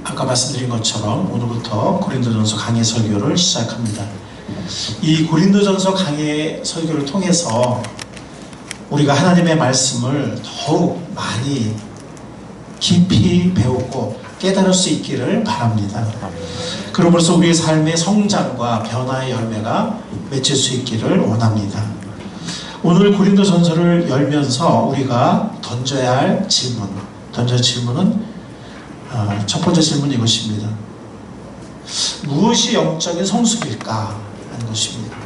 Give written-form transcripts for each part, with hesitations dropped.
아까 말씀드린 것처럼 오늘부터 고린도전서 강해 설교를 시작합니다. 이 고린도전서 강해 설교를 통해서 우리가 하나님의 말씀을 더욱 많이 깊이 배우고 깨달을 수 있기를 바랍니다. 그럼으로써 우리의 삶의 성장과 변화의 열매가 맺힐 수 있기를 원합니다. 오늘 고린도전서를 열면서 우리가 던져야 할 질문은 첫 번째 질문은 이것입니다. 무엇이 영적인 성숙일까 하는 것입니다.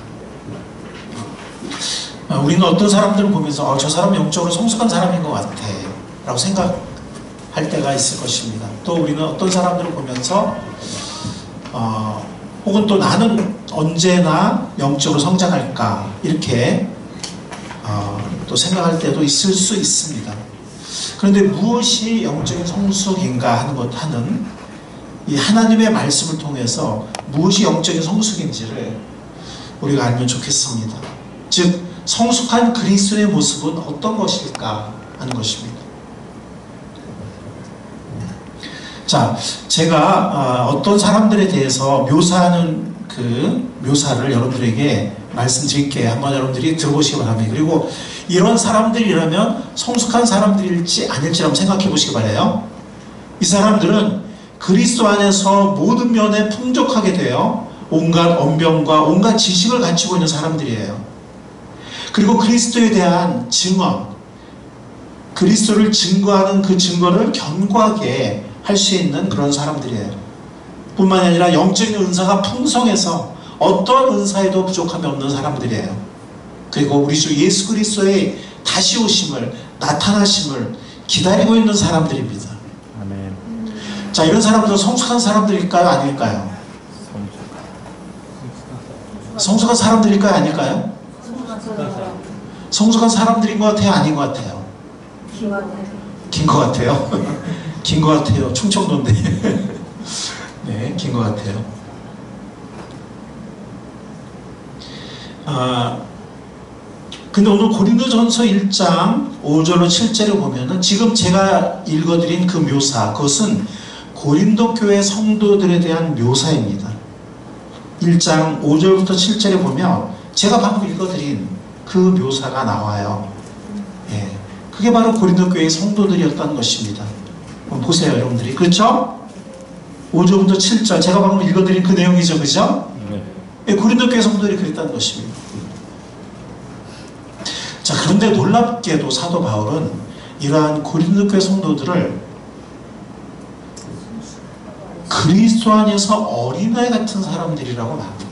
우리는 어떤 사람들을 보면서 저 사람은 영적으로 성숙한 사람인 것 같아 라고 생각할 때가 있을 것입니다. 또 우리는 어떤 사람들을 보면서 혹은 또 나는 언제나 영적으로 성장할까 이렇게 또 생각할 때도 있을 수 있습니다. 그런데 무엇이 영적인 성숙인가 하는 이 하나님의 말씀을 통해서 무엇이 영적인 성숙인지를 우리가 알면 좋겠습니다. 즉 성숙한 그리스도의 모습은 어떤 것일까 하는 것입니다. 자, 제가 어떤 사람들에 대해서 묘사하는 그 묘사를 여러분들에게 말씀드릴게요. 한번 여러분들이 들어보시기 바랍니다. 그리고 이런 사람들이라면 성숙한 사람들일지 아닐지 한번 생각해 보시기 바라요. 이 사람들은 그리스도 안에서 모든 면에 풍족하게 되어 온갖 언변과 온갖 지식을 갖추고 있는 사람들이에요. 그리고 그리스도에 대한 증언, 그리스도를 증거하는 그 증거를 견고하게 할 수 있는 그런 사람들이에요. 뿐만 아니라 영적인 은사가 풍성해서 어떤 은사에도 부족함이 없는 사람들이에요. 그리고 우리 주 예수 그리스도의 다시 오심을, 나타나심을 기다리고 있는 사람들입니다. 아멘. 자, 이런 사람들은 성숙한 사람들일까요? 아닐까요? 성숙한 사람들일까요? 아닐까요? 성숙한 사람들인 것 같아요? 아닌 것 같아요? 긴 것 같아요? 긴 것 같아요. 충청도인데. 네, 긴 것 같아요. 근데 오늘 고린도전서 1장 5절로 7절을 보면은 지금 제가 읽어드린 그 묘사, 그것은 고린도 교회 성도들에 대한 묘사입니다. 1장 5절부터 7절에 보면 제가 방금 읽어드린 그 묘사가 나와요. 예, 그게 바로 고린도 교회의 성도들이었다는 것입니다. 보세요, 여러분들이. 그렇죠? 5절부터 7절 제가 방금 읽어드린 그 내용이죠. 그죠? 예, 고린도 교회 성도들이 그랬다는 것입니다. 자, 그런데 놀랍게도 사도 바울은 이러한 고린도 교회 성도들을 그리스도 안에서 어린아이 같은 사람들이라고 말합니다.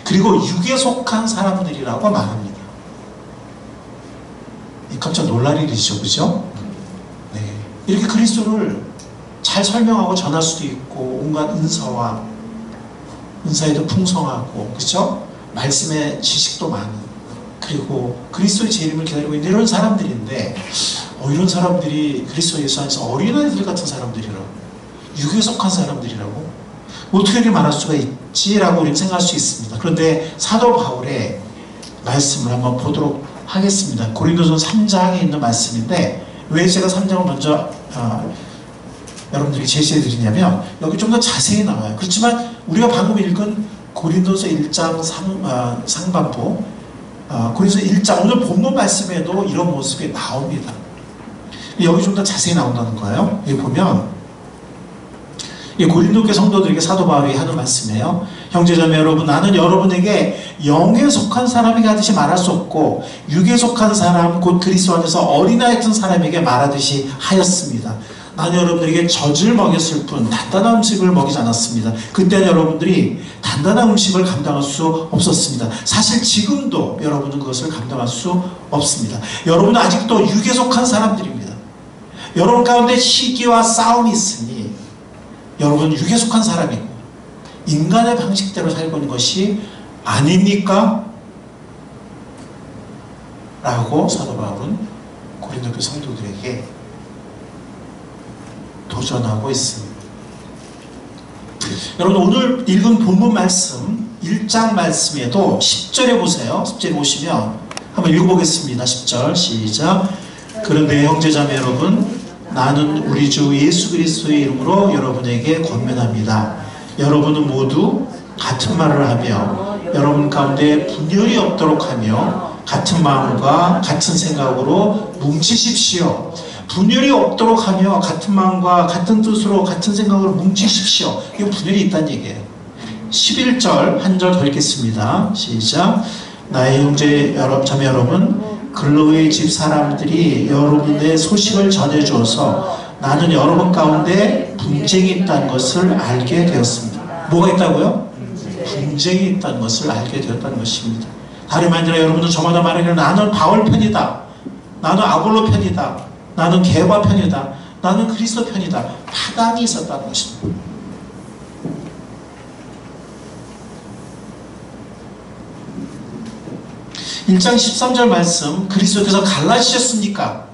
그리고 육에 속한 사람들이라고 말합니다. 깜짝 놀랄 일이죠. 그죠? 네. 이렇게 그리스도를 잘 설명하고 전할 수도 있고 온갖 은사에도 풍성하고, 그죠? 말씀의 지식도 많은, 그리고 그리스도의 재림을 기다리고 있는 이런 사람들인데 이런 사람들이 그리스도 예수 안에서 어린아이들 같은 사람들이라고, 육에 속한 사람들이라고 어떻게 이렇게 말할 수가 있지라고 우리는 생각할 수 있습니다. 그런데 사도 바울의 말씀을 한번 보도록 하겠습니다. 고린도전서 3장에 있는 말씀인데 왜 제가 3장을 먼저 여러분들이 제시해 드리냐면 여기 좀 더 자세히 나와요. 그렇지만 우리가 방금 읽은 고린도서 1장 상반부, 고린도서 1장 오늘 본문 말씀에도 이런 모습이 나옵니다. 여기 좀 더 자세히 나온다는 거예요. 여기 보면 고린도 교회 성도들에게 사도 바울이 하는 말씀이에요. 형제자매 여러분, 나는 여러분에게 영에 속한 사람에게 하듯이 말할 수 없고 육에 속한 사람 곧 그리스도 안에서 어린아이 같은 사람에게 말하듯이 하였습니다. 나는 여러분들에게 젖을 먹였을 뿐 단단한 음식을 먹이지 않았습니다. 그때는 여러분들이 단단한 음식을 감당할 수 없었습니다. 사실 지금도 여러분은 그것을 감당할 수 없습니다. 여러분은 아직도 육에 속한 사람들입니다. 여러분 가운데 시기와 싸움이 있으니 여러분 육에 속한 사람이고 인간의 방식대로 살고 있는 것이 아닙니까? 라고 사도 바울은 고린도 교회 성도들에게 도전하고 있습니다. 여러분 오늘 읽은 본문 말씀 1장 말씀에도 10절에 보세요. 10절에 보시면 한번 읽어보겠습니다. 10절 시작. 그런데 형제자매 여러분, 나는 우리 주 예수 그리스도의 이름으로 여러분에게 권면합니다. 여러분은 모두 같은 말을 하며 여러분 가운데 분열이 없도록 하며 같은 마음과 같은 생각으로 뭉치십시오. 분열이 없도록 하며 같은 마음과 같은 뜻으로 같은 생각으로 뭉치십시오. 이건 분열이 있다는 얘기예요. 11절 한 절 더 읽겠습니다. 시작. 나의 형제 자매 여러분, 글로의 집 사람들이 여러분의 소식을 전해주어서 나는 여러분 가운데 분쟁이 있다는 것을 알게 되었습니다. 뭐가 있다고요? 분쟁이 있다는 것을 알게 되었다는 것입니다. 다름 아니라 여러분은 저마다 말하기를 나는 바울 편이다, 나는 아볼로 편이다, 나는 게바 편이다, 나는 그리스도 편이다, 파당이 있었다는 것입니다. (1장 13절) 말씀, 그리스도께서 갈라지셨습니까?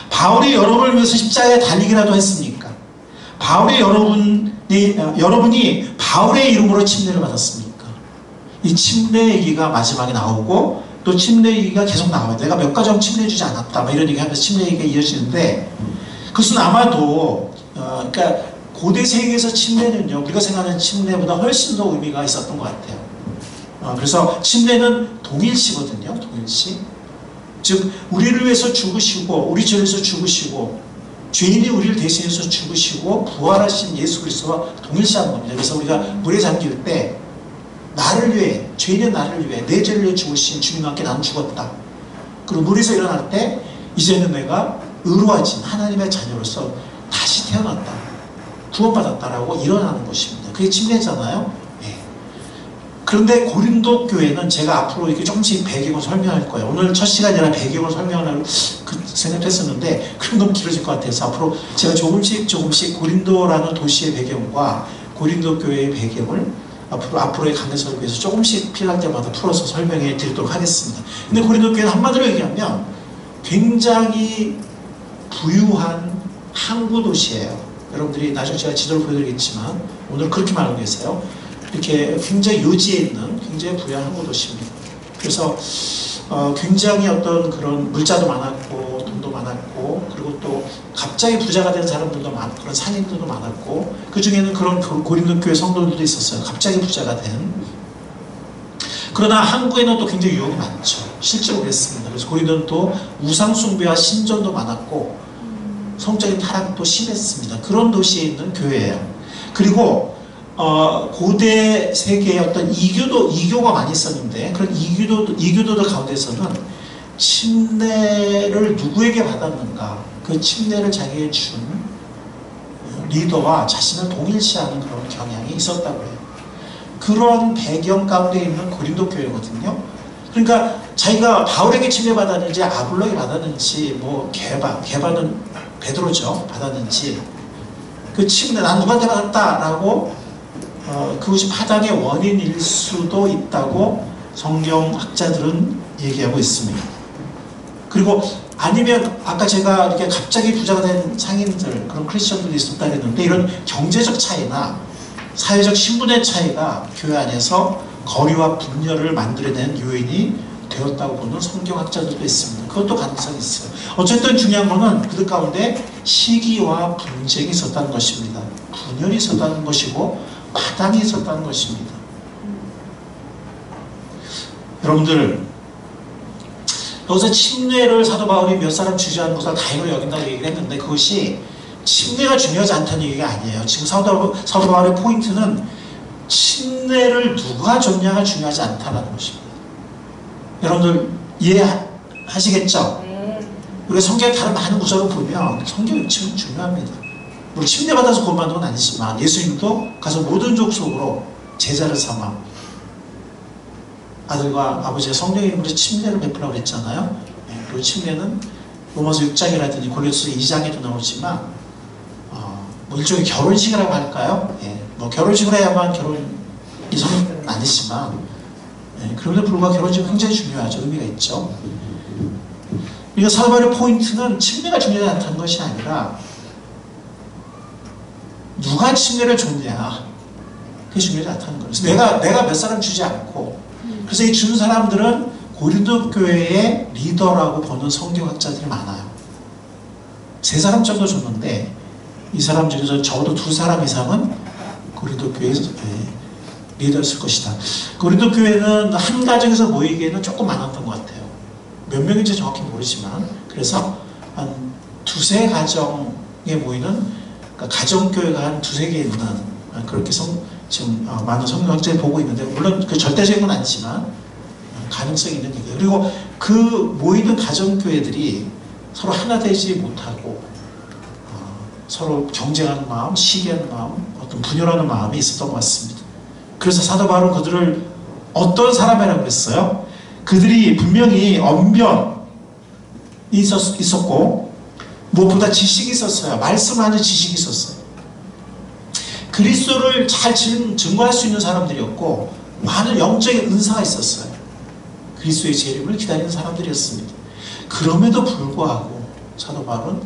바울이 여러분을 위해서 십자가에 달리기라도 했습니까? 여러분이 바울의 이름으로 침례를 받았습니까? 이 침례 얘기가 마지막에 나오고 또 침례 얘기가 계속 나와요. 내가 몇 가지 침례해 주지 않았다, 이런 얘기하면서 침례 얘기가 이어지는데, 그것은 아마도 그러니까 고대 세계에서 침례는요, 우리가 생각하는 침례보다 훨씬 더 의미가 있었던 것 같아요. 그래서 침례는 동일시거든요. 동일시. 즉 우리를 위해서 죽으시고 우리 죄를 위해서 죽으시고 죄인이 우리를 대신해서 죽으시고 부활하신 예수 그리스도와 동일시하는 겁니다. 그래서 우리가 물에 잠길 때 나를 위해, 죄인의 나를 위해, 내 죄를 위해 죽으신 주님과 함께 나는 죽었다. 그리고 물에서 일어날 때 이제는 내가 의로워진 하나님의 자녀로서 다시 태어났다, 구원받았다라고 일어나는 것입니다. 그게 침례잖아요. 그런데 고린도 교회는 제가 앞으로 이렇게 조금씩 배경을 설명할 거예요. 오늘 첫 시간이라 배경을 설명하려고 생각도 했었는데 그럼 너무 길어질 것 같아서 앞으로 제가 조금씩 고린도라는 도시의 배경과 고린도 교회의 배경을 앞으로의 강해 설교에서 조금씩 필요할 때마다 풀어서 설명해 드리도록 하겠습니다. 근데 고린도 교회는 한마디로 얘기하면 굉장히 부유한 항구 도시예요. 여러분들이 나중에 제가 지도를 보여드리겠지만 오늘 그렇게 말하고 계세요. 이렇게 굉장히 요지에 있는 굉장히 부유한 항구 도시입니다. 그래서 굉장히 어떤 그런 물자도 많았고 돈도 많았고, 그리고 또 갑자기 부자가 된 사람들도 많고 그런 상인들도 많았고, 그 중에는 그런 고린도 교회 성도들도 있었어요. 갑자기 부자가 된. 그러나 항구에는 또 굉장히 유혹이 많죠. 실제로 그랬습니다. 그래서 고린도는 또 우상 숭배와 신전도 많았고 성적인 타락도 심했습니다. 그런 도시에 있는 교회예요. 그리고 고대 세계의 어떤 이교가 많이 있었는데, 그런 이교도들 가운데서는 침례를 누구에게 받았는가, 그 침례를 자기에게 준 리더와 자신을 동일시하는 그런 경향이 있었다고 해요. 그런 배경 가운데 있는 고린도 교회거든요. 그러니까 자기가 바울에게 침례 받았는지 아볼로에게 받았는지, 게바는 베드로죠, 받았는지, 그 침례 난 누구한테 받았다라고 그것이 파당의 원인일 수도 있다고 성경학자들은 얘기하고 있습니다. 그리고 아니면 아까 제가 이렇게 갑자기 부자가 된 상인들, 그런 크리스천들이 있었다 그랬는데, 이런 경제적 차이나 사회적 신분의 차이가 교회 안에서 거리와 분열을 만들어낸 요인이 되었다고 보는 성경학자들도 있습니다. 그것도 가능성이 있어요. 어쨌든 중요한 거는 그들 가운데 시기와 분쟁이 있었다는 것입니다. 분열이 있었다는 것이고 파당이 있었다는 것입니다. 여러분들, 여기서 침례를 사도 바울이 몇 사람 주저하는 것을 다행으로 여긴다고 얘기를 했는데, 그것이 침례가 중요하지 않다는 얘기가 아니에요. 지금 사도 바울의 포인트는 침례를 누가 줬냐가 중요하지 않다는 것입니다. 여러분들 이해하시겠죠? 우리가 성경의 다른 많은 구절을 보면 성경의 핵심은 중요합니다. 물론 침례받아서 구원받는 건 아니지만 예수님도 가서 모든 족속으로 제자를 삼아 아들과 아버지의 성령의 이름으로 침례를 베풀라고 했잖아요. 그리고 침례는 로마서 6장이라든지 고린도서 2장에도 나오지만 일종의 결혼식이라고 할까요? 결혼식을 해야만 결혼이 성립되는 건 아니지만, 그럼에도 불구하고 결혼식은 굉장히 중요하죠. 의미가 있죠. 그러니까 사도 바울의 포인트는 침례가 중요하지 않다는 것이 아니라 누가 침례를 줬냐, 그게 중요하지 않다는 거예요. 그래서 내가 몇 사람 주지 않고, 그래서 이 준 사람들은 고린도 교회의 리더라고 보는 성경학자들이 많아요. 세 사람 정도 줬는데 이 사람 중에서 적어도 두 사람 이상은 고린도 교회에서 리더였을 것이다. 고린도 교회는 한 가정에서 모이기에는 조금 많았던 것 같아요. 몇 명인지 정확히 모르지만, 그래서 한 두세 가정에 모이는, 그러니까 가정교회가 한 두세 개 있는, 그렇게 지금 많은 성경학자들이 보고 있는데, 물론 그 절대적인 건 아니지만 가능성이 있는 얘기예요. 그리고 그 모이는 가정교회들이 서로 하나 되지 못하고 서로 경쟁하는 마음, 시기하는 마음, 어떤 분열하는 마음이 있었던 것 같습니다. 그래서 사도 바울은 그들을 어떤 사람이라고 했어요? 그들이 분명히 언변이 있었고 무엇보다 지식이 있었어요. 말씀하는 지식이 있었어요. 그리스도를 잘 증거할 수 있는 사람들이었고 많은 영적인 은사가 있었어요. 그리스도의 재림을 기다리는 사람들이었습니다. 그럼에도 불구하고 사도 바울은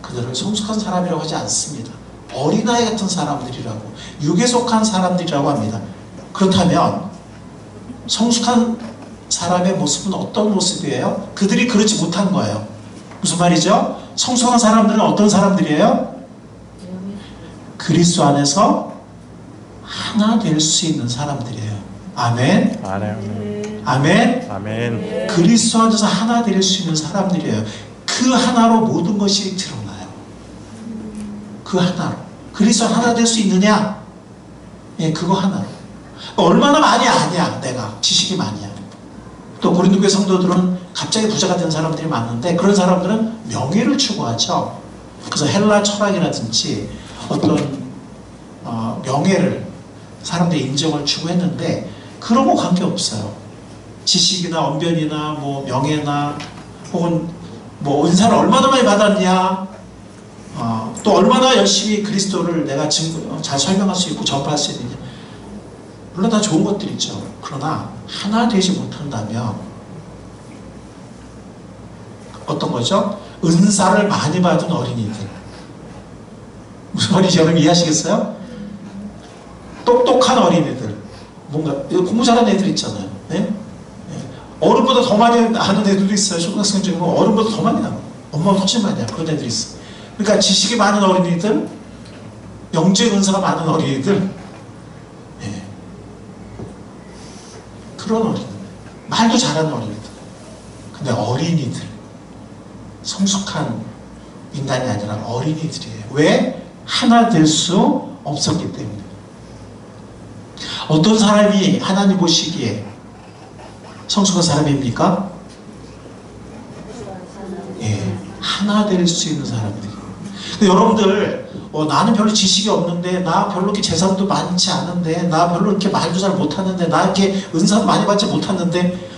그들을 성숙한 사람이라고 하지 않습니다. 어린아이 같은 사람들이라고, 육에 속한 사람들이라고 합니다. 그렇다면 성숙한 사람의 모습은 어떤 모습이에요? 그들이 그렇지 못한 거예요. 무슨 말이죠? 성숙한 사람들은 어떤 사람들이에요? 그리스도 안에서 하나 될 수 있는 사람들이에요. 아멘. 아멘. 아멘. 아멘. 그리스도 안에서 하나 될 수 있는 사람들이에요. 그 하나로 모든 것이 드러나요. 그 하나로. 그리스도 하나 될 수 있느냐? 예, 그거 하나로. 얼마나 많이 아냐, 내가. 지식이 많이야. 또 고린도 교회 성도들은 갑자기 부자가 된 사람들이 많은데, 그런 사람들은 명예를 추구하죠. 그래서 헬라 철학이라든지 어떤 명예를, 사람들의 인정을 추구했는데, 그런 거 관계없어요. 지식이나 언변이나 뭐 명예나 혹은 뭐 은사를 얼마나 많이 받았냐, 또 얼마나 열심히 그리스도를 내가 잘 설명할 수 있고 전파할 수 있느냐. 물론 다 좋은 것들이죠. 그러나 하나 되지 못한다면 어떤 거죠? 은사를 많이 받은 어린이들. 무슨 말인지 여러분 이해하시겠어요? 똑똑한 어린이들, 뭔가 공부 잘하는 애들 있잖아요. 네? 어른보다 더 많이 아는 애들도 있어요. 초등학생 중에 어른보다 더 많이 나와. 엄마보다 훨씬 많이 알아. 그런 애들이 있어. 그러니까 지식이 많은 어린이들, 영적 은사가 많은 어린이들, 네. 그런 어린이들, 말도 잘하는 어린이들. 근데 어린이들, 성숙한 인간이 아니라 어린이들이에요. 왜? 하나 될 수 없었기 때문에. 어떤 사람이 하나님 보시기에 성숙한 사람입니까? 예, 하나 될 수 있는 사람들이에요. 근데 여러분들, 나는 별로 지식이 없는데, 나 별로 이렇게 재산도 많지 않은데, 나 별로 이렇게 말도 잘 못하는데, 나 이렇게 은사도 많이 받지 못하는데,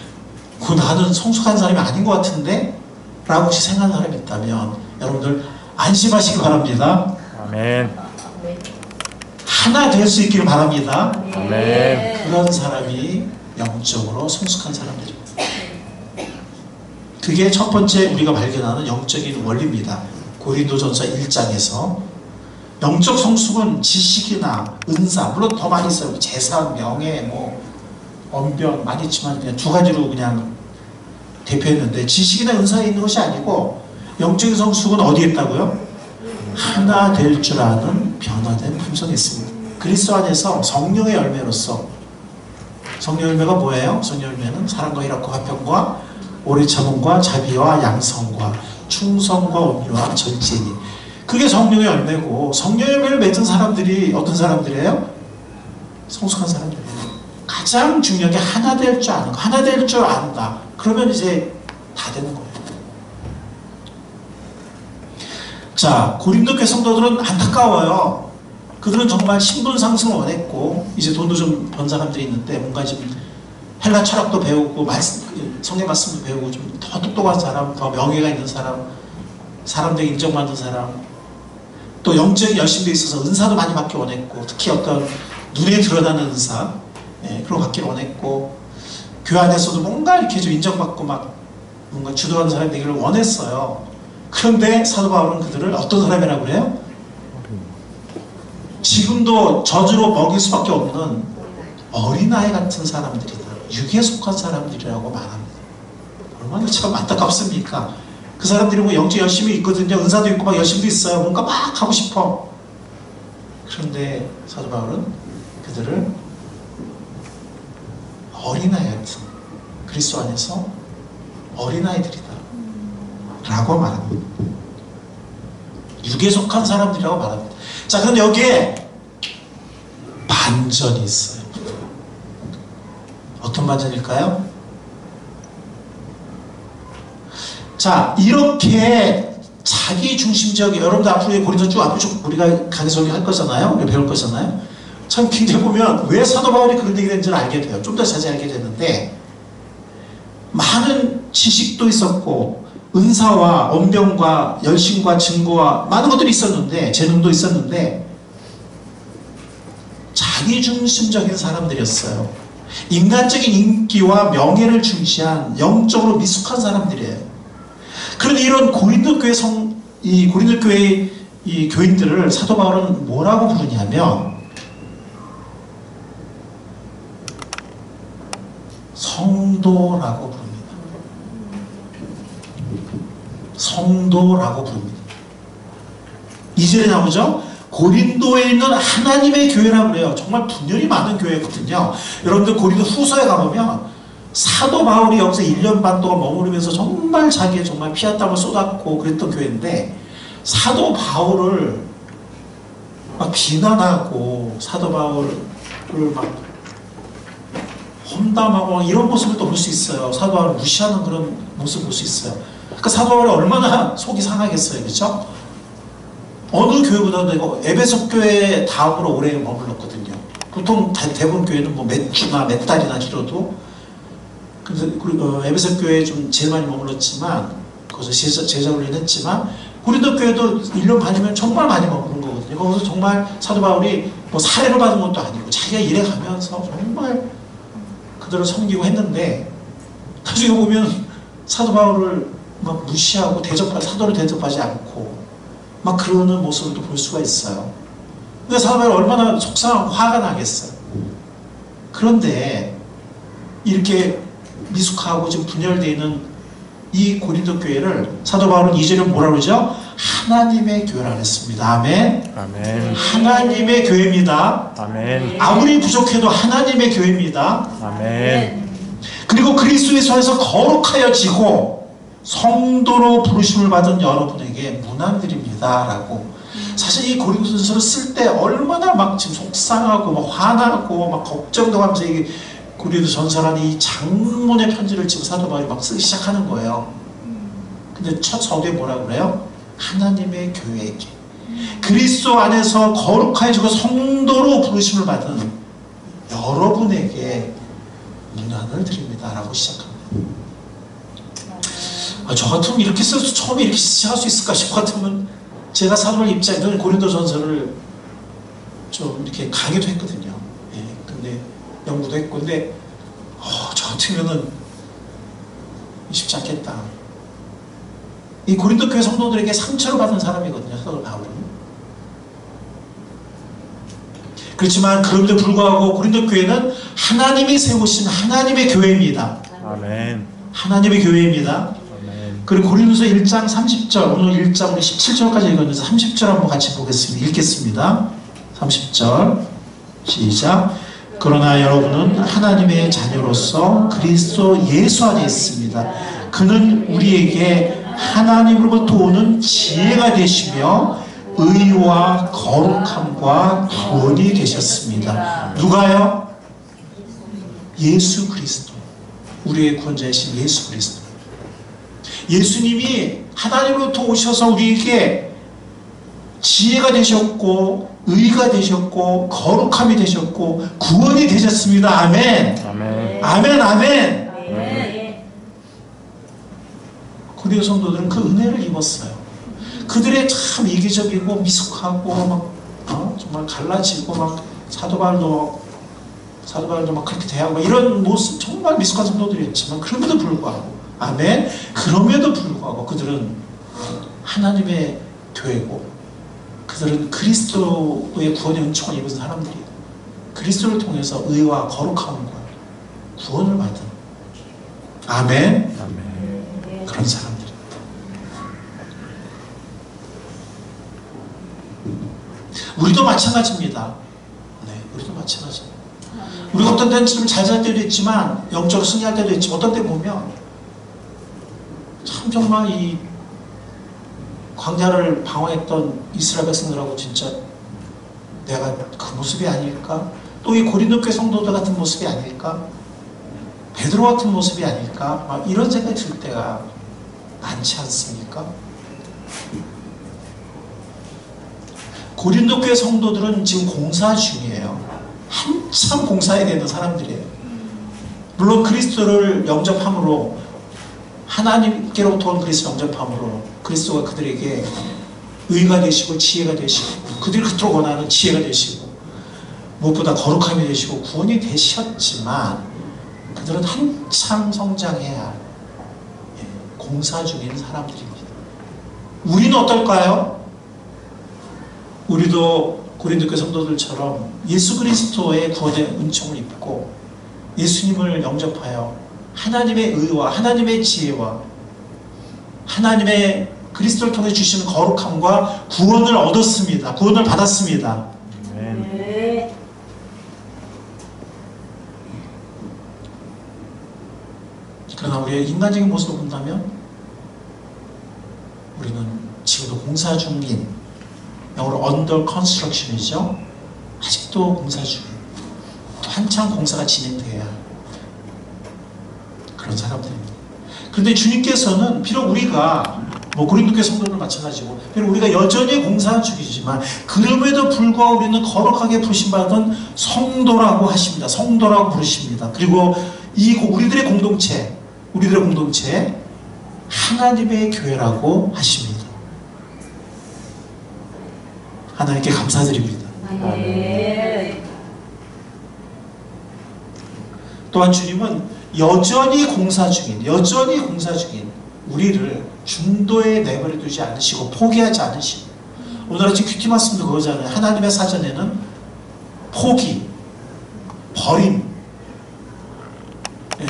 나는 성숙한 사람이 아닌 것 같은데? 라고 혹시 생각하는 사람이 있다면, 여러분들 안심하시기 바랍니다. 아멘. 하나 될 수 있기를 바랍니다. 아멘. 그런 사람이 영적으로 성숙한 사람들입니다. 그게 첫 번째 우리가 발견하는 영적인 원리입니다. 고린도전서 1장에서 영적 성숙은 지식이나 은사, 물론 더 많이 있어요. 재산, 명예, 뭐 언변 많이 있지만 그냥 두 가지로 그냥 대표했는데, 지식이나 은사에 있는 것이 아니고 영적인 성숙은 어디에 있다고요? 하나 될 줄 아는 변화된 품성이 있습니다. 그리스도 안에서 성령의 열매로서, 성령 열매가 뭐예요? 성령 열매는 사랑과 희락과 화평과 오래 참음과 자비와 양성과 충성과 온유와 절제니. 그게 성령의 열매고, 성령의 열매를 맺은 사람들이 어떤 사람들이에요? 성숙한 사람들이에요. 가장 중요한 게 하나 될 줄 아는 거. 하나 될 줄 안다. 그러면 이제 다 되는 거예요. 자, 고린도 교회 성도들은 안타까워요. 그들은 정말 신분 상승을 원했고, 이제 돈도 좀 번 사람들이 있는데, 뭔가 좀 헬라 철학도 배우고, 성경 말씀도 배우고, 좀 더 똑똑한 사람, 더 명예가 있는 사람, 사람들에게 인정받는 사람, 또 영적인 열심도 있어서 은사도 많이 받기 원했고, 특히 어떤 눈에 드러나는 은사, 그런 거 받기 원했고, 교회 안에서도 뭔가 이렇게 좀 인정받고 막 뭔가 주도하는 사람이 되기를 원했어요. 그런데 사도 바울은 그들을 어떤 사람이라고 그래요? 지금도 저주로 먹일 수밖에 없는 어린아이 같은 사람들이다. 육에 속한 사람들이라고 말합니다. 얼마나 참 안타깝습니까? 그 사람들이 뭐 영적 열심히 있거든요. 은사도 있고 막 열심도 있어요. 뭔가 막 하고 싶어. 그런데 사도 바울은 그들을 어린아이 같은, 그리스도 안에서 어린아이들이다 라고 말합니다. 육에 속한 사람들이라고 말합니다. 자, 그런데 여기에 반전이 있어요. 어떤 반전일까요? 자, 이렇게 자기 중심적인, 여러분들 앞으로 고린도 쭉 앞으로 쭉 우리가 강의설교 할 거잖아요. 우리가 배울 거잖아요. 참 굉장히 보면 왜 사도 바울이 그런 얘기 했는지를 알게 돼요. 좀 더 자세히 알게 되는데, 많은 지식도 있었고 은사와 언병과 열심과 증거와 많은 것들이 있었는데, 재능도 있었는데 자기중심적인 사람들이었어요. 인간적인 인기와 명예를 중시한 영적으로 미숙한 사람들이에요. 그런데 이런 고린도 교회 이 고린도 교회 이 교인들을 사도 바울은 뭐라고 부르냐면 성도라고 부릅니다. 성도라고 부릅니다. 2절에 나오죠? 고린도에 있는 하나님의 교회라고 그래요. 정말 분열이 많은 교회거든요. 여러분들 고린도 후서에 가보면 사도 바울이 여기서 1년 반 동안 머무르면서 정말 자기의 정말 피와 땀을 쏟았고 그랬던 교회인데, 사도 바울을 막 비난하고 사도 바울을 막 험담하고 이런 모습을 또 볼 수 있어요. 사도 바울을 무시하는 그런 모습을 볼 수 있어요. 그러니까 사도 바울이 얼마나 속이 상하겠어요. 그렇죠? 어느 교회보다도 이거 에베소 교회 다음으로 오래 머물렀거든요. 보통 대부분 교회는 뭐 몇 주나 몇 달이나 길어도, 그래서 에베소 교회에 좀 제일 많이 머물렀지만 거기서 제자 훈련했지만, 고린도 교회도 1년 반이면 정말 많이 머무른 거거든요. 거기서 정말 사도 바울이 뭐 사례를 받은 것도 아니고 자기가 일해 가면서 정말 그들을 섬기고 했는데, 나중에 보면 사도 바울을 막 무시하고 사도를 대접하지 않고 막 그러는 모습을 또 볼 수가 있어요. 근데 사도 바울이 얼마나 속상하고 화가 나겠어요. 그런데 이렇게 미숙하고 지금 분열되어 있는 이 고린도 교회를 사도 바울은 2절에 뭐라 그러죠? 하나님의 교회라 그랬습니다. 아멘. 아멘. 하나님의 교회입니다. 아멘. 아무리 부족해도 하나님의 교회입니다. 아멘. 그리고 그리스도 예수 안에서 거룩하여지고 성도로 부르심을 받은 여러분에게 문안드립니다 라고. 사실 이 고린도전서를 쓸 때 얼마나 막 지금 속상하고 막 화나고 막 걱정도 하면서 이 고린도전서라는 이 장문의 편지를 지금 사도 바울이 막 쓰기 시작하는 거예요. 근데 첫 서두에 뭐라고 그래요? 하나님의 교회에게, 그리스도 안에서 거룩하여지고 성도로 부르심을 받은 여러분에게 문안을 드립니다 라고 시작합니다. 저 같으면 이렇게 써서 처음에 이렇게 시작할 수 있을까 싶어 같으면, 제가 사도를 입장에는 고린도전서를 좀 이렇게 강의도 했거든요. 예, 근데 연구도 했고, 근데 저 같으면은 쉽지 않겠다. 이 고린도 교회 성도들에게 상처를 받은 사람이거든요, 사도 바울은. 그렇지만 그럼에도 불구하고 고린도 교회는 하나님이 세우신 하나님의 교회입니다. 아멘. 하나님의 교회입니다. 아멘. 그리고 고린도서 1장 30절, 오늘 1장 우리 17절까지 읽었는데 30절 한번 같이 보겠습니다. 읽겠습니다. 30절 시작. 그러나 여러분은 하나님의 자녀로서 그리스도 예수 안에 있습니다. 그는 우리에게 하나님으로부터 오는 지혜가 되시며 의와 거룩함과 구원이 되셨습니다. 누가요? 예수 그리스도. 우리의 구원자이신 예수 그리스도. 예수님이 하나님으로부터 오셔서 우리에게 지혜가 되셨고 의가 되셨고 거룩함이 되셨고 구원이 되셨습니다. 아멘. 아멘. 아멘. 아멘. 아멘. 고린도 성도들은 그 은혜를 입었어요. 그들의 참 이기적이고 미숙하고 막 정말 갈라지고 막 사도 바울도 막 그렇게 대하고 막 이런 모습, 정말 미숙한 성도들이었지만 그럼에도 불구하고, 아멘, 그럼에도 불구하고 그들은 하나님의 교회고, 그들은 그리스도의 구원의 은총을 입은 사람들이에요. 그리스도를 통해서 의와 거룩함과 구원을 받은, 아멘, 아멘. 그런 사람들. 우리도 마찬가지입니다. 네, 우리도 마찬가지입니다. 우리가 어떤 때는 좀 잘 살 때도 있지만 영적으로 승리할 때도 있지만 어떤 때 보면 참 정말 이 광야를 방황했던 이스라엘 백성들하고 진짜 내가 그 모습이 아닐까? 또 이 고린도 교회 성도들 같은 모습이 아닐까? 베드로 같은 모습이 아닐까? 막 이런 생각이 들 때가 많지 않습니까? 고린도 교회 성도들은 지금 공사 중이에요. 한참 공사해야 되는 사람들이에요. 물론 그리스도를 영접함으로 하나님께로부터 온 그리스도 영접함으로 그리스도가 그들에게 의가 되시고 지혜가 되시고 그들이 그토록 원하는 지혜가 되시고 무엇보다 거룩함이 되시고 구원이 되셨지만 그들은 한참 성장해야 할 공사 중인 사람들입니다. 우리는 어떨까요? 우리도 고린도 교회 성도들처럼 예수 그리스도의 구원의 은총을 입고 예수님을 영접하여 하나님의 의와 하나님의 지혜와 하나님의 그리스도를 통해 주시는 거룩함과 구원을 얻었습니다. 구원을 받았습니다. 아멘. 그러나 우리의 인간적인 모습을 본다면 우리는 지금도 공사 중인, 영어로 under construction이죠. 아직도 공사 중인, 또 한참 공사가 진행돼야 할 그런 사람들입니다. 그런데 주님께서는 비록 우리가 고린도 교회 성도들 마찬가지고 비록 우리가 여전히 공사 중이지만 그럼에도 불구하고 우리는 거룩하게 부르심받은 성도라고 하십니다. 성도라고 부르십니다. 그리고 이 우리들의 공동체 하나님의 교회라고 하십니다. 하나님께 감사드립니다. 아멘. 또한 주님은 여전히 공사 중인 우리를 중도에 내버려 두지 않으시고 포기하지 않으시고, 오늘 아침 큐티 말씀도 그거잖아요. 하나님의 사전에는 포기, 버림,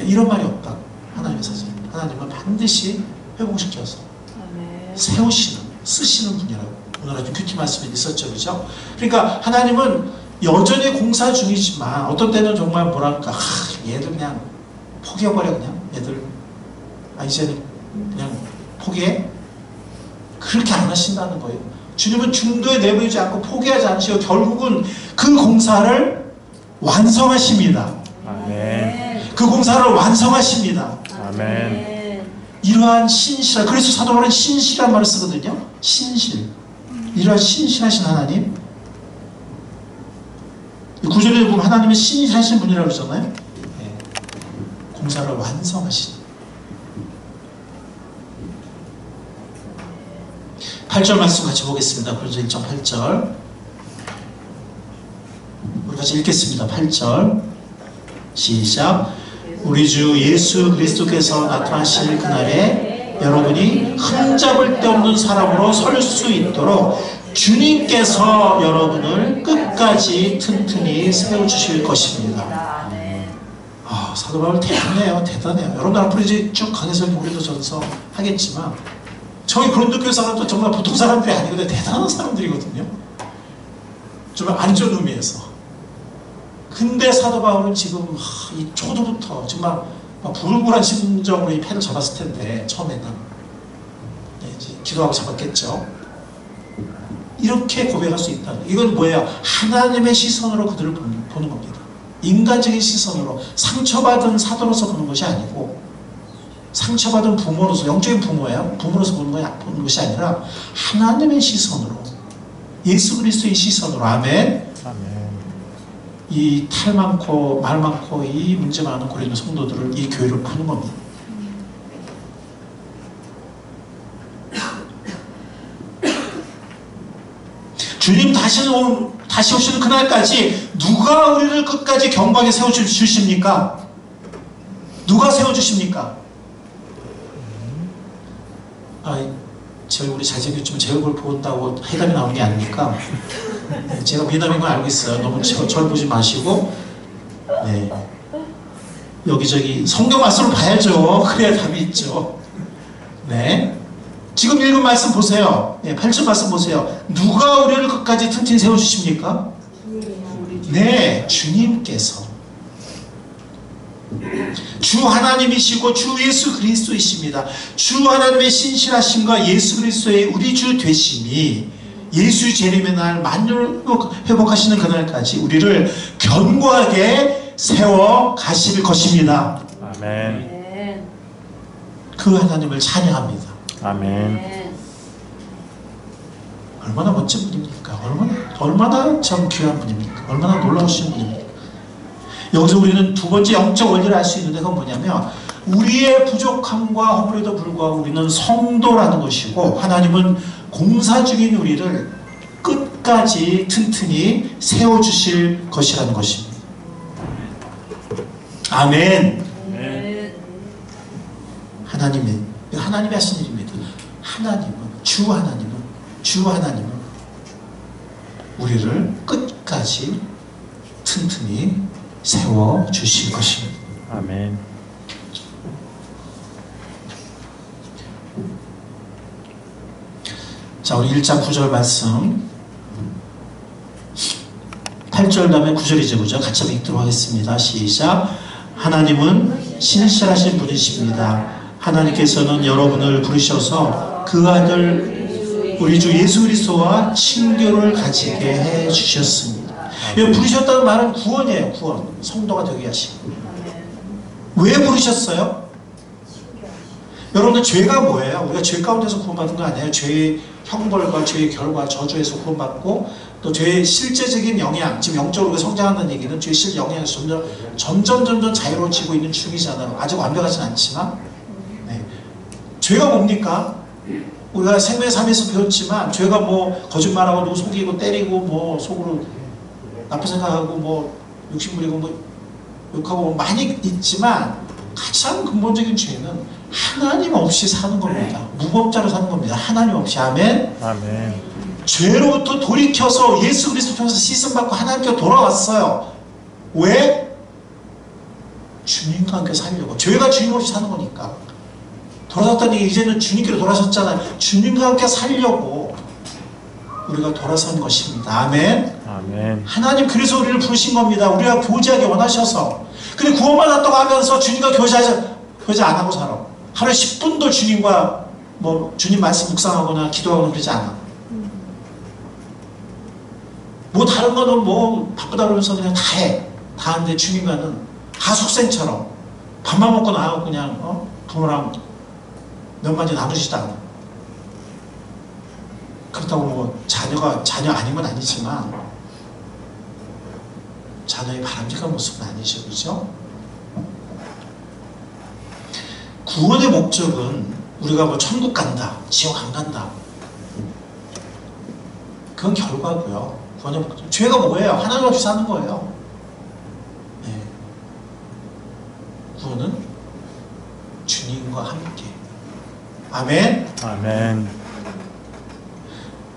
이런 말이 없다. 하나님의 사전에 하나님은 반드시 회복시켜서 세우시는, 쓰시는 분이라고 오늘 아침 큐티 말씀에 있었죠. 그죠? 그러니까 하나님은 여전히 공사 중이지만 어떤 때는 정말 뭐랄까, 얘들 그냥 포기해버려, 그냥 얘들 이제는 그냥 포기해? 그렇게 안 하신다는 거예요. 주님은 중도에 내버리지 않고 포기하지 않으시고 결국은 그 공사를 완성하십니다. 아멘. 그 공사를 완성하십니다. 아멘. 이러한 신실한, 그래서 사도 바울은 신실한 말을 쓰거든요. 신실. 이러한 신실하신 하나님. 구절에 보면 하나님은 신실하신 분이라고 그러잖아요. 공사를 완성하시는. 8절 말씀 같이 보겠습니다. 그래서 1.8절 우리 같이 읽겠습니다. 8절 시작. 우리 주 예수 그리스도께서 나타나실 그날에 여러분이 흠잡을 데 없는 사람으로 설 수 있도록 주님께서 여러분을 끝까지 튼튼히 세워주실 것입니다. 사도 바울 대단해요. 여러분 앞으로 이제 쭉 강해서 우리도 전서 하겠지만 저희 고린도 교회 사람도 정말 보통 사람들이 아니거든요. 대단한 사람들이거든요. 정말 안전 의미에서. 근데 사도 바울은 지금 이 초도부터 정말 불굴한 심정으로 이 패를 잡았을 텐데 처음에는 이제 기도하고 잡았겠죠. 이렇게 고백할 수 있다는, 이건 뭐예요? 하나님의 시선으로 그들을 보는 겁니다. 인간적인 시선으로, 상처받은 사도로서 보는 것이 아니고 상처받은 부모로서, 영적인 부모예요. 부모로서 보는 것이 아니라 하나님의 시선으로, 예수 그리스도의 시선으로. 아멘. 아멘. 이 탈 많고 말 많고 이 문제 많은 고린도 성도들을, 이 교회를 보는 겁니다. 주님 다시 오시는 그날까지 누가 우리를 끝까지 경고하게 세워주십니까? 누가 세워주십니까? 저희 우리 잘생겼지만 제 얼굴 본다고 해답이 나오는 게 아닙니까? 제가 미담인 건 알고 있어요. 너무 절 보지 마시고, 여기저기 성경 말씀을 봐야죠. 그래야 답이 있죠. 지금 읽은 말씀 보세요. 8절 말씀 보세요. 누가 우리를 끝까지 튼튼히 세워주십니까? 네, 주님께서. 주 하나님이시고 주 예수 그리스도이십니다. 주 하나님의 신실하심과 예수 그리스도의 우리 주 되심이 예수 재림의 날 만유를 회복하시는 그날까지 우리를 견고하게 세워 가실 것입니다. 아멘. 그 하나님을 찬양합니다. 아멘. 얼마나 멋진 분입니까? 얼마나 참 귀한 분입니까? 얼마나 놀라우신 분입니까? 여기서 우리는 두 번째 영적 원리를 알 수 있는 데가 뭐냐면 우리의 부족함과 허물에도 불구하고 우리는 성도라는 것이고 하나님은 공사 중인 우리를 끝까지 튼튼히 세워주실 것이라는 것입니다. 아멘. 하나님이 하신 일입니다. 주 하나님은 우리를 끝까지 튼튼히 세워주실 것입니다. 아멘. 자, 우리 1장 9절 말씀 8절 다음에 9절이죠. 그죠? 같이 한번 읽도록 하겠습니다. 시작. 하나님은 신실하신 분이십니다. 하나님께서는 여러분을 부르셔서 그 아들 우리 주 예수 그리스도와 친교를 가지게 해주셨습니다. 부르셨다는 말은 구원이에요. 구원. 성도가 되게 하시고. 왜 부르셨어요? 여러분들 죄가 뭐예요? 우리가 죄 가운데서 구원받은 거 아니에요? 죄의 형벌과 죄의 결과 저주에서 구원받고 또 죄의 실제적인 영향, 지금 영적으로 성장한다는 얘기는 죄의 실 영향에서 점점 자유로워지고 있는 중이잖아요. 아직 완벽하진 않지만 네. 죄가 뭡니까? 우리가 생명의 삶에서 배웠지만 죄가 뭐 거짓말하고 누구 속이고 때리고 뭐 속으로 나쁜 생각하고 뭐 욕심부리고 뭐 욕하고 뭐 많이 있지만 가장 근본적인 죄는 하나님 없이 사는 겁니다. 무법자로 사는 겁니다. 하나님 없이. 아멘. 아멘. 죄로부터 돌이켜서 예수 그리스도 통해서 씻음받고 하나님께 돌아왔어요. 왜? 주님과 함께 살려고. 죄가 주님 없이 사는 거니까. 돌아섰다는 얘기, 이제는 주님께로 돌아섰잖아요. 주님과 함께 살려고 우리가 돌아선 것입니다. 아멘. 아멘. 하나님 그래서 우리를 부르신 겁니다. 우리가 교제하기 원하셔서. 근데 구원받았다고 하면서 주님과 교제 안 하고 살아. 하루에 10분도 주님과 뭐 주님 말씀 묵상하거나 기도하거나 그러지 않아. 뭐 다른 거는 뭐 바쁘다 그러면서 그냥 다 해. 다 하는데 주님과는 하숙생처럼 밥만 먹고 나가고 그냥 부모랑 몇 마디 나누지도 않아. 그렇다고 뭐 자녀 아닌 건 아니지만 자녀의 바람직한 모습은 아니죠. 그죠? 구원의 목적은 우리가 뭐 천국 간다, 지옥 안 간다. 그건 결과고요. 구원의 목적. 죄가 뭐예요? 하나님 없이 사는 거예요. 네. 구원은 주님과 함께. 아멘. 아멘.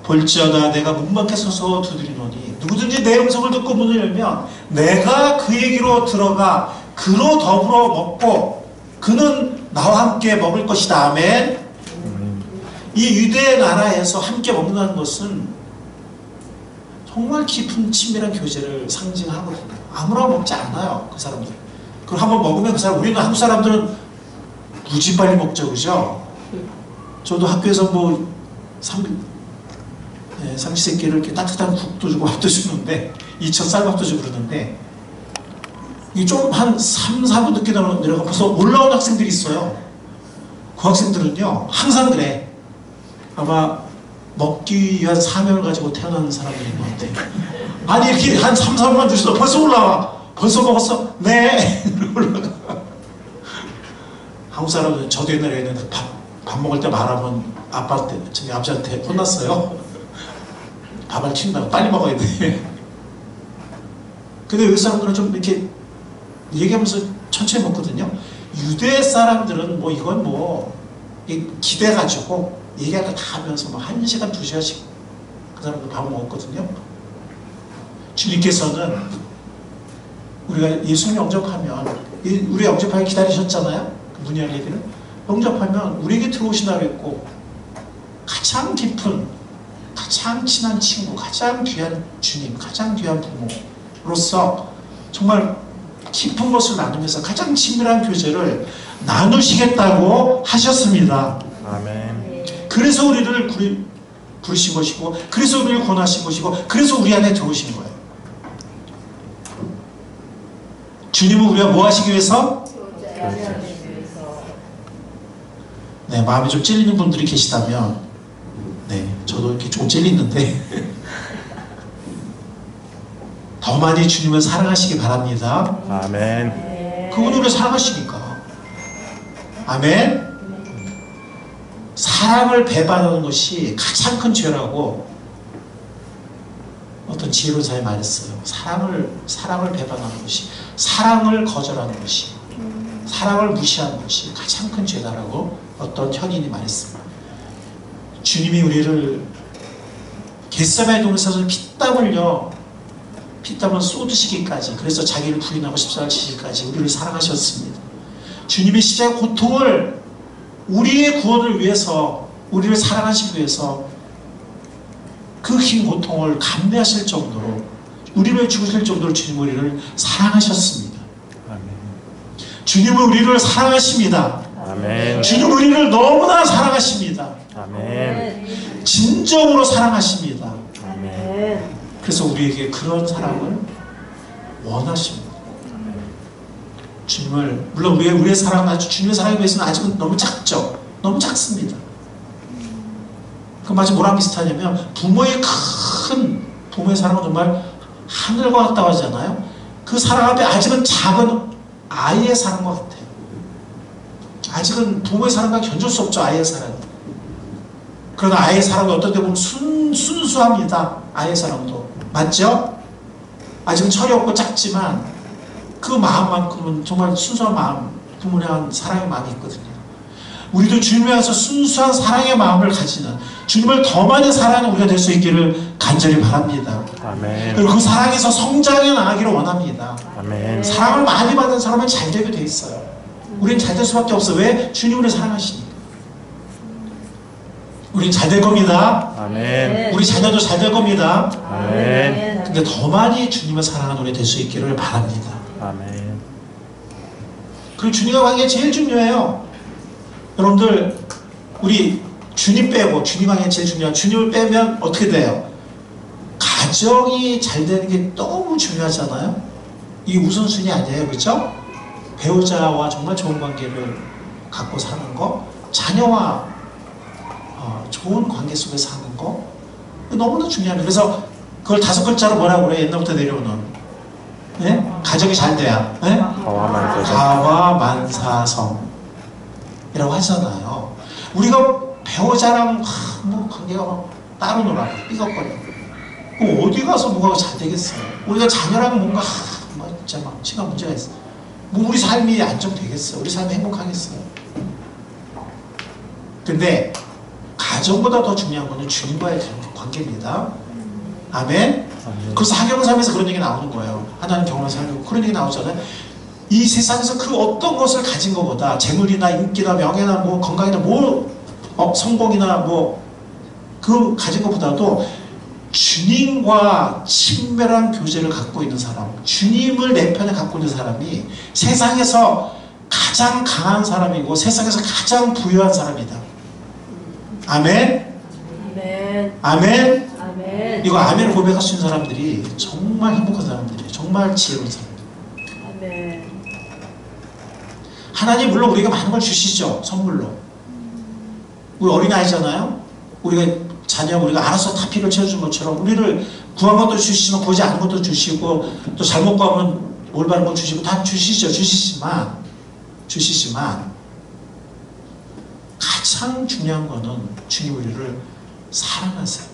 볼지어다 내가 문 밖에 서서 두드리노니 누구든지 내 음성을 듣고 문을 열면 내가 그 얘기로 들어가 그로 더불어 먹고 그는 나와 함께 먹을 것이다. 아멘. 이 유대 나라에서 함께 먹는다는 것은 정말 깊은 친밀한 교제를 상징하거든요. 아무나 먹지 않아요. 그 사람들. 그걸 한번 먹으면 그 사람, 우리는 한국 사람들은 무지 빨리 먹죠. 그죠? 저도 학교에서 뭐 삼시세끼를 이렇게 따뜻한 국도 주고 밥도 주는데 2천 쌀밥도 주고 그러는데 이 좀 한 3, 4분 늦게 내려가 벌써 올라온 학생들이 있어요. 그 학생들은요 항상 그래. 아마 먹기 위한 사명을 가지고 태어난 사람들인 것 같아요. 아니 이렇게 한 3, 4분만 주셔도 벌써 올라와. 벌써 먹었어? 네. 올라가. 한국 사람들은 저도 옛날에는 밥 먹을 때 말하면 저희 아버지한테 혼났어요. 밥을 튄다고 빨리 먹어야 돼. 근데 외국 사람들은 좀 이렇게 얘기하면서 천천히 먹거든요. 유대 사람들은 뭐 이건 뭐 기대가지고 얘기할 거 다 하면서 뭐 1시간, 2시간씩 그 사람들 밥을 먹었거든요. 주님께서는 우리가 예수님 영접하면 우리 영접하기 기다리셨잖아요. 문 열리기를. 영접하면 우리에게 들어오신다고 했고 가장 깊은, 가장 친한 친구, 가장 귀한 주님, 가장 귀한 부모로서 정말 깊은 것을 나누면서 가장 친밀한 교제를 나누시겠다고 하셨습니다. 아멘. 그래서 우리를 부르신 것이고, 그래서 우리를 권하신 것이고, 그래서 우리 안에 들어오신 거예요. 주님은 우리가 뭐 하시기 위해서? 네, 마음이 좀 찔리는 분들이 계시다면, 네, 저도 이렇게 좀 찔리는데 더 많이 주님을 사랑하시기 바랍니다. 아멘. 그분이 우리를 사랑하시니까. 아멘. 사랑을 배반하는 것이 가장 큰 죄라고 어떤 지혜로운 사람이 말했어요. 사랑을 배반하는 것이, 사랑을 거절하는 것이, 사랑을 무시하는 것이 가장 큰 죄다라고 어떤 현인이 말했습니다. 주님이 우리를 겟세마네 동산에서 피땀을 쏟으시기까지, 그래서 자기를 부인하고 십자가를 지시기까지 우리를 사랑하셨습니다. 주님이 십자가의 고통을, 우리의 구원을 위해서, 우리를 사랑하시기 위해서 그 긴 고통을 감내하실 정도로, 우리를 죽으실 정도로 주님 우리를 사랑하셨습니다. 아멘. 주님은 우리를 사랑하십니다. 아멘. 주님은 우리를 너무나 사랑하십니다. 아멘. 진정으로 사랑하십니다. 아멘. 그래서 우리에게 그런 사랑을 원하십니다. 주님을, 물론 우리의 사랑은 아주, 주님의 사랑에 비해서는 아직은 너무 작죠. 너무 작습니다. 그 마치 뭐랑 비슷하냐면, 부모의 사랑은 정말 하늘과 같다고 하잖아요. 그 사랑 앞에 아직은 작은 아이의 사랑과 같아요. 아직은 부모의 사랑과 견줄 수 없죠. 아이의 사랑. 그러나 아이의 사랑도 어떤 때 보면 순수합니다. 아이의 사랑도. 맞죠? 아직은 철이 없고 작지만 그 마음만큼은 정말 순수한 마음, 부모에 대한 사랑의 마음이 있거든요. 우리도 주님에 대해서 순수한 사랑의 마음을 가지는, 주님을 더 많이 사랑하는 우리가 될 수 있기를 간절히 바랍니다. 아멘. 그리고 그 사랑에서 성장해 나가기를 원합니다. 아멘. 사랑을 많이 받은 사람은 잘 되게 돼 있어요. 우리는 잘 될 수밖에 없어. 왜? 주님이 우리를 사랑하시니까. 우린 잘 될 겁니다. 아멘. 우리 자녀도 잘 될 겁니다. 아멘. 근데 더 많이 주님을 사랑하는 우리 될 수 있기를 바랍니다. 아멘. 그리고 주님과 관계가 제일 중요해요. 여러분들, 우리 주님 빼고, 주님 관계가 제일 중요해요. 주님을 빼면 어떻게 돼요? 가정이 잘 되는 게 너무 중요하잖아요. 이게 우선순위 아니에요. 그렇죠? 배우자와 정말 좋은 관계를 갖고 사는 거, 자녀와 좋은 관계 속에 사는 거, 너무나 중요합니다. 그래서 그걸 5글자로 뭐라고 그래요? 옛날부터 내려오는, 네? 가정이 잘 돼야, 네? 가와만사성 이라고 하잖아요. 우리가 배우자랑 뭐 관계가 막 따로 놀아, 삐걱거려. 그럼 어디 가서 뭐가 잘 되겠어요? 우리가 자녀랑 뭔가 진짜 막 시간 문제가 있어. 뭐 우리 삶이 안정되겠어요? 우리 삶이 행복하겠어요? 근데 가정보다 더 중요한 거는 주님과의 관계입니다. 아멘. 그래서 하경삼에서 그런 얘기 나오는 거예요. 하나님 경험을 살고 그런 얘기 나오잖아요. 이 세상에서 그 어떤 것을 가진 것보다, 재물이나 인기나 명예나 뭐 건강이나 뭐 성공이나 뭐 그 가진 것보다도 주님과 친밀한 교제를 갖고 있는 사람, 주님을 내 편에 갖고 있는 사람이 세상에서 가장 강한 사람이고 세상에서 가장 부유한 사람이다. 아멘. 아멘. 아멘. 아멘. 이거 아멘을 고백할 수 있는 사람들이 정말 행복한 사람들이에요. 정말 지혜로운 사람들. 아멘. 하나님 물론 우리에게 많은 걸 주시죠. 선물로. 우리 어린아이잖아요. 우리가 자녀, 우리가 알아서 다 필요를 채워준 것처럼 우리를 구한 것도 주시지만 구하지 않은 것도 주시고, 또 잘못 구하면 올바른 거 주시고 다 주시죠. 주시지만 가장 중요한 거는 주님 우리를 사랑하세요.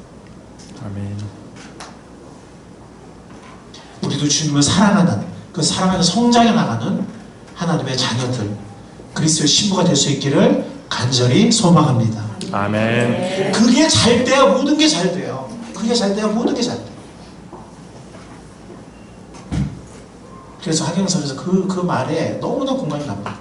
아멘. 우리도 주님을 사랑하는, 그 사랑하는 성장해 나가는 하나님의 자녀들, 그리스도의 신부가 될 수 있기를 간절히 소망합니다. 아멘. 그게 잘 돼야 모든 게 잘 돼요. 그게 잘 돼야 모든 게 잘 돼요. 그래서 하경선에서 그 말에 너무나 공감이 갑니다.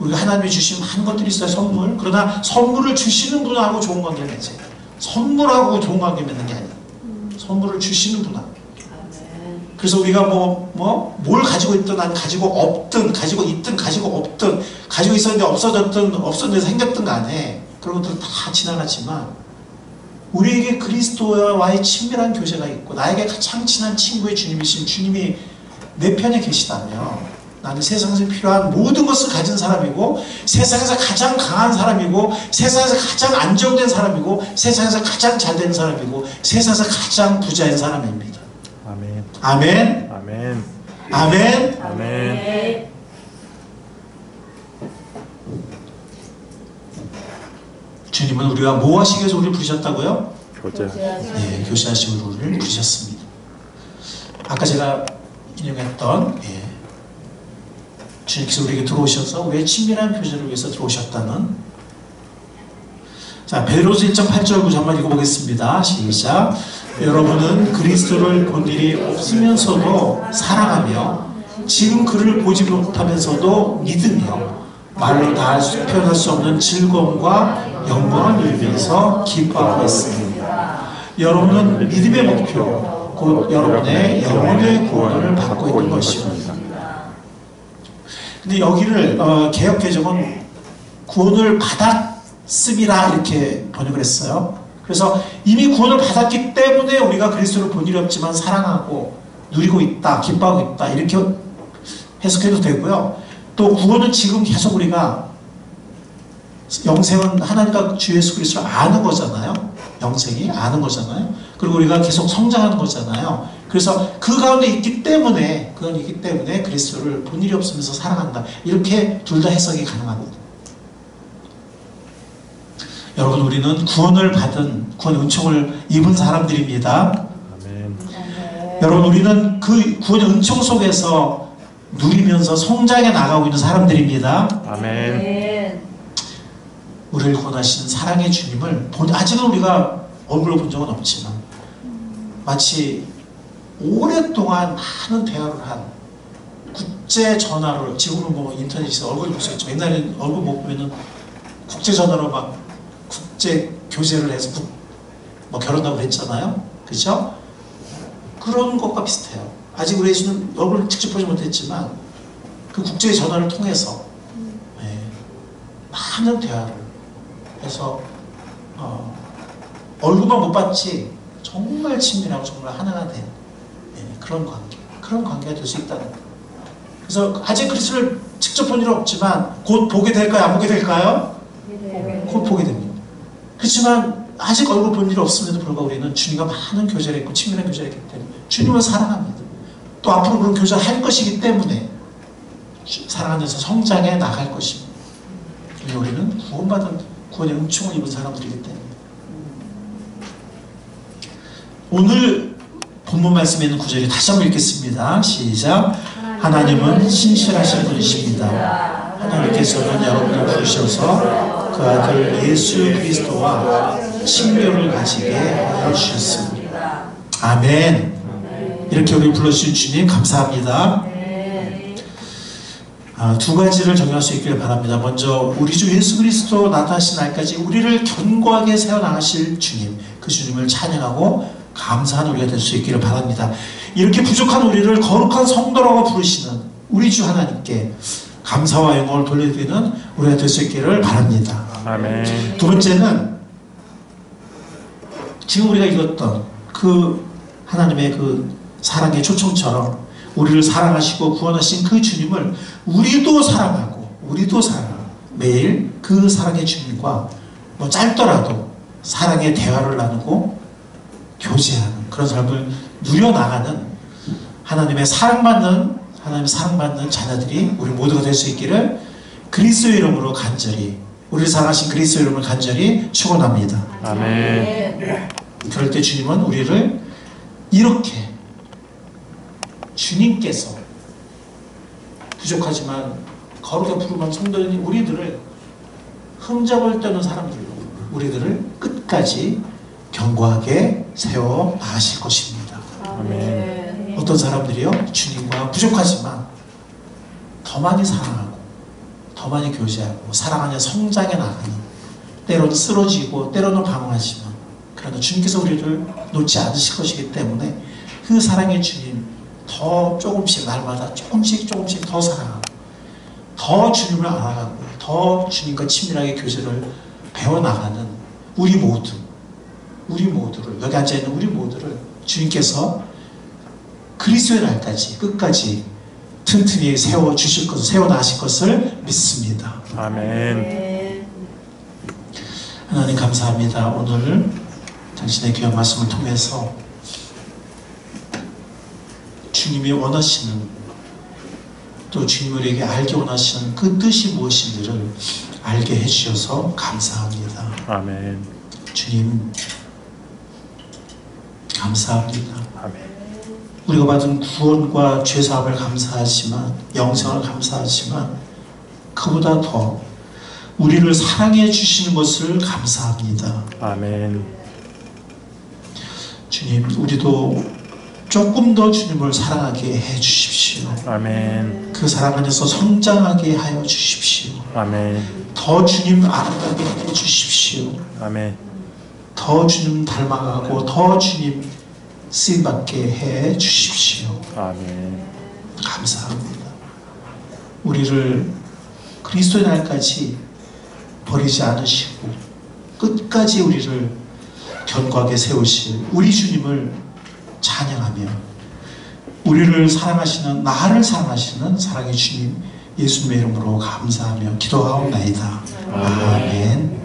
우리가 하나님이 주신 많은 것들이 있어요. 선물. 그러나 선물을 주시는 분하고 좋은 관계를 맺어요. 선물하고 좋은 관계 맺는 게 아니에요. 선물을 주시는 분하고. 아멘. 그래서 우리가 뭘 가지고 있든 아니 가지고 없든 가지고 있든 가지고 없든 가지고 있었는데 없어졌든 없었는데 생겼든 간에 그런 것들 다 지나갔지만 우리에게 그리스도와의 친밀한 교제가 있고 나에게 가장 친한 친구의 주님이신 주님이 내 편에 계시다면 나는 세상에서 필요한 모든 것을 가진 사람이고 세상에서 가장 강한 사람이고 세상에서 가장 안정된 사람이고 세상에서 가장 잘된 사람이고 세상에서 가장 부자인 사람입니다. 아멘. 아멘. 아멘. 아멘. 아멘. 주님은 우리가 뭐 하시기 위해서 우리를 부르셨다고요? 교제. 예, 교제하시고 우리를 부르셨습니다. 아까 제가 인용했던 주님께서 우리에게 들어오셔서 우리의 친밀한 교제를 위해서 들어오셨다는 자 베드로서 1장 8절 9절만 읽어보겠습니다. 시작. 여러분은 그리스도를 본 일이 없으면서도 사랑하며 지금 그를 보지 못하면서도 믿으며 말로 다 표현할 수 없는 즐거움과 영광을 누리면서 기뻐하고 있습니다. 여러분은 믿음의 목표 곧 여러분의 영혼의 구원을 받고 있는 것입니다. 근데 여기를 개역개정은 구원을 받았음이라 이렇게 번역을 했어요. 그래서 이미 구원을 받았기 때문에 우리가 그리스도를 본 일이 없지만 사랑하고 누리고 있다, 기뻐하고 있다 이렇게 해석해도 되고요. 또 구원은 지금 계속 우리가 영생은 하나님과 주 예수 그리스도를 아는 거잖아요. 영생이 아는 거잖아요. 그리고 우리가 계속 성장하는 거잖아요. 그래서 그 가운데 있기 때문에 그리스도를 본 일이 없으면서 사랑한다. 이렇게 둘 다 해석이 가능합니다. 여러분 우리는 구원을 받은 구원의 은총을 입은 사람들입니다. 아멘. 여러분 우리는 그 구원의 은총 속에서 누리면서 성장해 나가고 있는 사람들입니다. 아멘. 우리를 구원하신 사랑의 주님을 아직은 우리가 얼굴로 본 적은 없지만 마치 오랫동안 많은 대화를 한 국제 전화로 지금은 뭐 인터넷에서 얼굴 볼 수 있죠. 옛날에는 얼굴 못 보면은 국제 전화로 막 국제 교제를 해서 뭐 결혼하고 그랬잖아요. 그렇죠? 그런 것과 비슷해요. 아직 우리 예수는 얼굴을 직접 보지 못했지만 그 국제 전화를 통해서 많은 대화를 해서 얼굴만 못 봤지 정말 친밀하고 정말 하나가 된 그런 관계가 될 수 있다는 거예요. 그래서 아직 그리스도를 직접 본 일은 없지만 곧 보게 될까요? 안 보게 될까요? 곧 보게 됩니다. 그렇지만 아직 얼굴 본 일이 없음에도 불구하고 우리는 주님과 많은 교제를 했고 친밀한 교제를 했기 때문에 주님을 사랑합니다. 또 앞으로 그런 교제를 할 것이기 때문에 사랑하면서 성장해 나갈 것입니다. 우리는 구원받은 구원의 은총을 입은 사람들이기 때문에 오늘 본문 말씀에 있는 구절이 다시 한번 읽겠습니다. 시작. 하나님은 신실하신 분이십니다. 하나님께서는 여러분을 부르셔서 그 아들 예수 그리스도와 친교를 가지게 하여 주셨습니다. 아멘. 이렇게 우리 불러주신 주님 감사합니다. 두 가지를 정할 수 있기를 바랍니다. 먼저 우리 주 예수 그리스도 나타나신 날까지 우리를 견고하게 세워나가실 주님, 그 주님을 찬양하고 감사하는 우리가 될 수 있기를 바랍니다. 이렇게 부족한 우리를 거룩한 성도라고 부르시는 우리 주 하나님께 감사와 영광을 돌려드리는 우리가 될 수 있기를 바랍니다. 아멘. 두 번째는 지금 우리가 읽었던 그 하나님의 그 사랑의 초청처럼 우리를 사랑하시고 구원하신 그 주님을 우리도 사랑하고 매일 그 사랑의 주님과 뭐 짧더라도 사랑의 대화를 나누고 교제하는 그런 삶을 누려나가는 하나님의 사랑받는 자녀들이 우리 모두가 될 수 있기를 그리스도의 이름으로 간절히 우리를 사랑하신 그리스도의 이름을 간절히 축원합니다. 아멘. 그럴 때 주님은 우리를 이렇게 주님께서 부족하지만 거룩한 부름한 성도인 우리들을 흠잡을 떠는 사람들로 우리들을 끝까지 견고하게 세워 나가실 것입니다. 아멘. 어떤 사람들이요? 주님과 부족하지만 더 많이 사랑하고 더 많이 교제하고 사랑 안에 성장해 나가는, 때로는 쓰러지고 때로는 방황하지만 그러나 주님께서 우리를 놓지 않으실 것이기 때문에 그 사랑의 주님 더 조금씩 날마다 조금씩 더 사랑하고 더 주님을 알아가고 더 주님과 친밀하게 교제를 배워나가는 우리 모두를, 여기 앉아있는 우리 모두를 주님께서 그리스도의 날까지 끝까지 튼튼히 세워주실 것을, 세워나실 것을 믿습니다. 아멘. 하나님 감사합니다. 오늘 당신의 귀한 말씀을 통해서 주님이 원하시는, 또 주님 우리에게 알게 원하시는 그 뜻이 무엇인지를 알게 해주셔서 감사합니다. 아멘. 주님 감사합니다. 아멘. 우리가 받은 구원과 죄사함을 감사하지만, 영생을 감사하지만, 그보다 더 우리를 사랑해 주시는 것을 감사합니다. 아멘. 주님, 우리도 조금 더 주님을 사랑하게 해 주십시오. 아멘. 그 사랑 안에서 성장하게 하여 주십시오. 아멘. 더 주님 알아가게 해 주십시오. 아멘. 더 주님 닮아가고 더 주님 쓰임받게 해 주십시오. 아멘. 감사합니다. 우리를 그리스도의 날까지 버리지 않으시고 끝까지 우리를 견고하게 세우실 우리 주님을 찬양하며 우리를 사랑하시는, 나를 사랑하시는 사랑의 주님 예수님의 이름으로 감사하며 기도하옵나이다. 아멘.